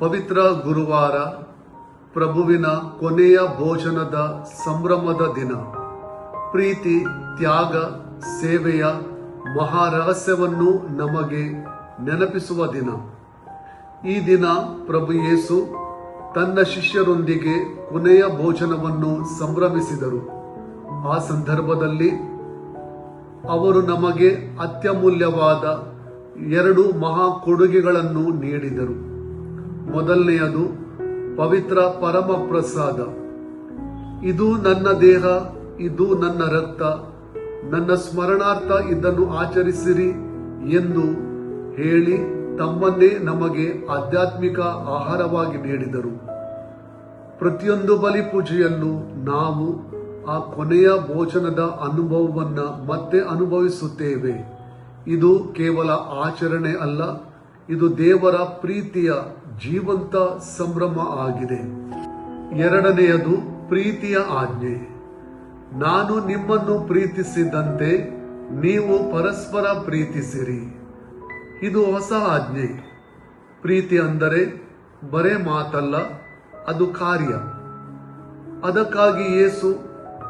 ಪವಿತ್ರ ಗುರುವಾರ, ಪ್ರಭುವಿನ ಕೊನೆಯ ಭೋಜನದ ಸಂಭ್ರಮದ ದಿನ. ಪ್ರೀತಿ, ತ್ಯಾಗ, ಸೇವೆಯ ಮಹಾರಹಸ್ಯವನ್ನು ನಮಗೆ ನೆನಪಿಸುವ ದಿನ. ಈ ದಿನ ಪ್ರಭು ಯೇಸು ತನ್ನ ಶಿಷ್ಯರೊಂದಿಗೆ ಕೊನೆಯ ಭೋಜನವನ್ನು ಸಂಭ್ರಮಿಸಿದರು. ಆ ಸಂದರ್ಭದಲ್ಲಿ ಅವರು ನಮಗೆ ಅತ್ಯಮೂಲ್ಯವಾದ 2 ಮಹಾ ಕೊಡುಗೆಗಳನ್ನು ನೀಡಿದರು. ಮೊದಲನೆಯದು ಪವಿತ್ರ ಪರಮ ಪ್ರಸಾದ. ಇದು ನನ್ನ ದೇಹ, ಇದು ನನ್ನ ರಕ್ತ, ನನ್ನ ಸ್ಮರಣಾರ್ಥ ಇದನ್ನು ಆಚರಿಸಿರಿ ಎಂದು ಹೇಳಿ ತಮ್ಮನ್ನೇ ನಮಗೆ ಆಧ್ಯಾತ್ಮಿಕ ಆಹಾರವಾಗಿ ನೀಡಿದರು. ಪ್ರತಿಯೊಂದು ಬಲಿ ಪೂಜೆಯಲ್ಲೂ ನಾವು ಆ ಕೊನೆಯ ಭೋಜನದ ಅನುಭವವನ್ನ ಮತ್ತೆ ಅನುಭವಿಸುತ್ತೇವೆ. ಇದು ಕೇವಲ ಆಚರಣೆ ಅಲ್ಲ, ಇದು ದೇವರ ಪ್ರೀತಿಯ ಜೀವಂತ ಸಂಭ್ರಮ ಆಗಿದೆ. ಎರಡನೆಯದು ಪ್ರೀತಿಯ ಆಜ್ಞೆ. ನಾನು ನಿಮ್ಮನ್ನು ಪ್ರೀತಿಸಿದಂತೆ ನೀವು ಪರಸ್ಪರ ಪ್ರೀತಿಸಿರಿ. ಇದು ಹೊಸ ಆಜ್ಞೆ. ಪ್ರೀತಿ ಅಂದರೆ ಬರೇ ಮಾತಲ್ಲ, ಅದು ಕಾರ್ಯ. ಅದಕ್ಕಾಗಿ ಯೇಸು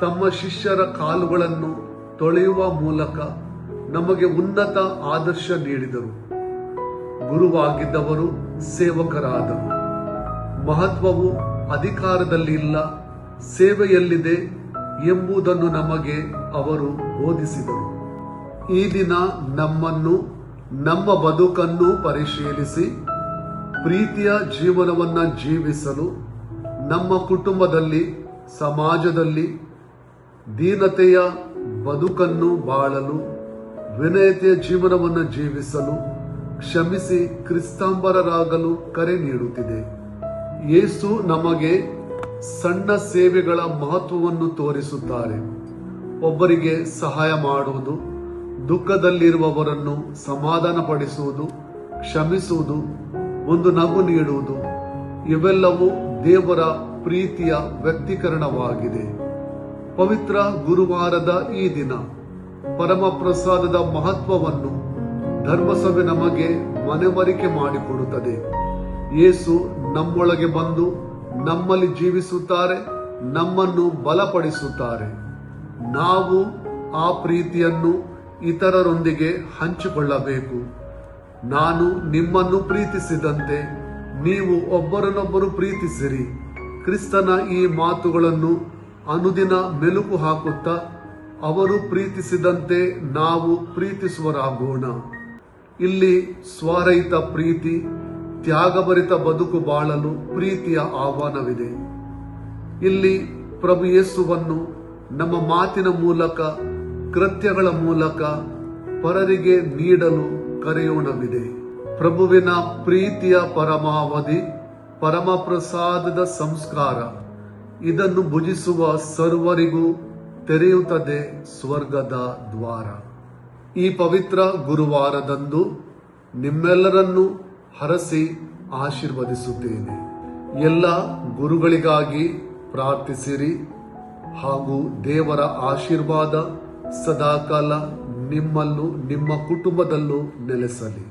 ತಮ್ಮ ಶಿಷ್ಯರ ಕಾಲುಗಳನ್ನು ತೊಳೆಯುವ ಮೂಲಕ ನಮಗೆ ಉನ್ನತ ಆದರ್ಶ ನೀಡಿದರು. ಗುರುವಾಗಿದ್ದವರು ಸೇವಕರಾದರು. ಮಹತ್ವವು ಅಧಿಕಾರದಲ್ಲಿ ಇಲ್ಲ, ಸೇವೆಯಲ್ಲಿದೆ ಎಂಬುದನ್ನು ನಮಗೆ ಅವರು ಬೋಧಿಸಿದರು. ಈ ದಿನ ನಮ್ಮನ್ನು, ನಮ್ಮ ಬದುಕನ್ನು ಪರಿಶೀಲಿಸಿ ಪ್ರೀತಿಯ ಜೀವನವನ್ನ ಜೀವಿಸಲು, ನಮ್ಮ ಕುಟುಂಬದಲ್ಲಿ, ಸಮಾಜದಲ್ಲಿ ದೀನತೆಯ ಬದುಕನ್ನು ಬಾಳಲು, ವಿನಯತೆಯ ಜೀವನವನ್ನು ಜೀವಿಸಲು, ಕ್ಷಮಿಸಿ ಕ್ರಿಸ್ತಂಬರರಾಗಲು ಕರೆ ನೀಡುತ್ತಿದೆ. ಯೇಸು ನಮಗೆ ಸಣ್ಣ ಸೇವೆಗಳ ಮಹತ್ವವನ್ನು ತೋರಿಸುತ್ತಾರೆ. ಒಬ್ಬರಿಗೆ ಸಹಾಯ ಮಾಡುವುದು, ದುಃಖದಲ್ಲಿರುವವರನ್ನು ಸಮಾಧಾನಪಡಿಸುವುದು, ಕ್ಷಮಿಸುವುದು, ಒಂದು ನಗು ನೀಡುವುದು, ಇವೆಲ್ಲವೂ ದೇವರ ಪ್ರೀತಿಯ ವ್ಯಕ್ತೀಕರಣವಾಗಿದೆ. ಪವಿತ್ರ ಗುರುವಾರದ ಈ ದಿನ ಪರಮ ಪ್ರಸಾದದ ಮಹತ್ವವನ್ನು ಧರ್ಮಸಭೆ ನಮಗೆ ಮನವರಿಕೆ ಮಾಡಿಕೊಡುತ್ತದೆ. ಯೇಸು ನಮ್ಮೊಳಗೆ ಬಂದು ನಮ್ಮಲ್ಲಿ ಜೀವಿಸುತ್ತಾರೆ, ನಮ್ಮನ್ನು ಬಲಪಡಿಸುತ್ತಾರೆ. ನಾವು ಆ ಪ್ರೀತಿಯನ್ನು ಇತರರೊಂದಿಗೆ ಹಂಚಿಕೊಳ್ಳಬೇಕು. ನಾನು ನಿಮ್ಮನ್ನು ಪ್ರೀತಿಸಿದಂತೆ ನೀವು ಒಬ್ಬರನ್ನೊಬ್ಬರು ಪ್ರೀತಿಸಿರಿ. ಕ್ರಿಸ್ತನ ಈ ಮಾತುಗಳನ್ನು ಅನುದಿನ ಮೆಲುಕು ಹಾಕುತ್ತಾ ಅವರು ಪ್ರೀತಿಸಿದಂತೆ ನಾವು ಪ್ರೀತಿಸುವರಾಗೋಣ. ಇಲ್ಲಿ ಸ್ವರಹಿತ ಪ್ರೀತಿ, ತ್ಯಾಗಭರಿತ ಬದುಕು ಬಾಳಲು ಪ್ರೀತಿಯ ಆಹ್ವಾನವಿದೆ. ಇಲ್ಲಿ ಪ್ರಭು ಯೇಸುವನ್ನು ನಮ್ಮ ಮಾತಿನ ಮೂಲಕ, ಕೃತ್ಯಗಳ ಮೂಲಕ ಪರರಿಗೆ ನೀಡಲು ಕರೆಯೋಣವಿದೆ. ಪ್ರಭುವಿನ ಪ್ರೀತಿಯ ಪರಮಾವಧಿ, ಪರಮ ಪ್ರಸಾದದ ಸಂಸ್ಕಾರ, ಇದನ್ನು ಭುಜಿಸುವ ಸರ್ವರಿಗೂ ತೆರೆಯುತ್ತದೆ ಸ್ವರ್ಗದ ದ್ವಾರ. ಈ ಪವಿತ್ರ ಗುರುವಾರದಂದು ನಿಮ್ಮೆಲ್ಲರನ್ನು ಹರಸಿ ಆಶೀರ್ವದಿಸುತ್ತೇನೆ. ಎಲ್ಲ ಗುರುಗಳಿಗಾಗಿ ಪ್ರಾರ್ಥಿಸಿರಿ ಹಾಗೂ ದೇವರ ಆಶೀರ್ವಾದ ಸದಾಕಾಲ ನಿಮ್ಮಲ್ಲೂ ನಿಮ್ಮ ಕುಟುಂಬದಲ್ಲೂ ನೆಲೆಸಲಿ.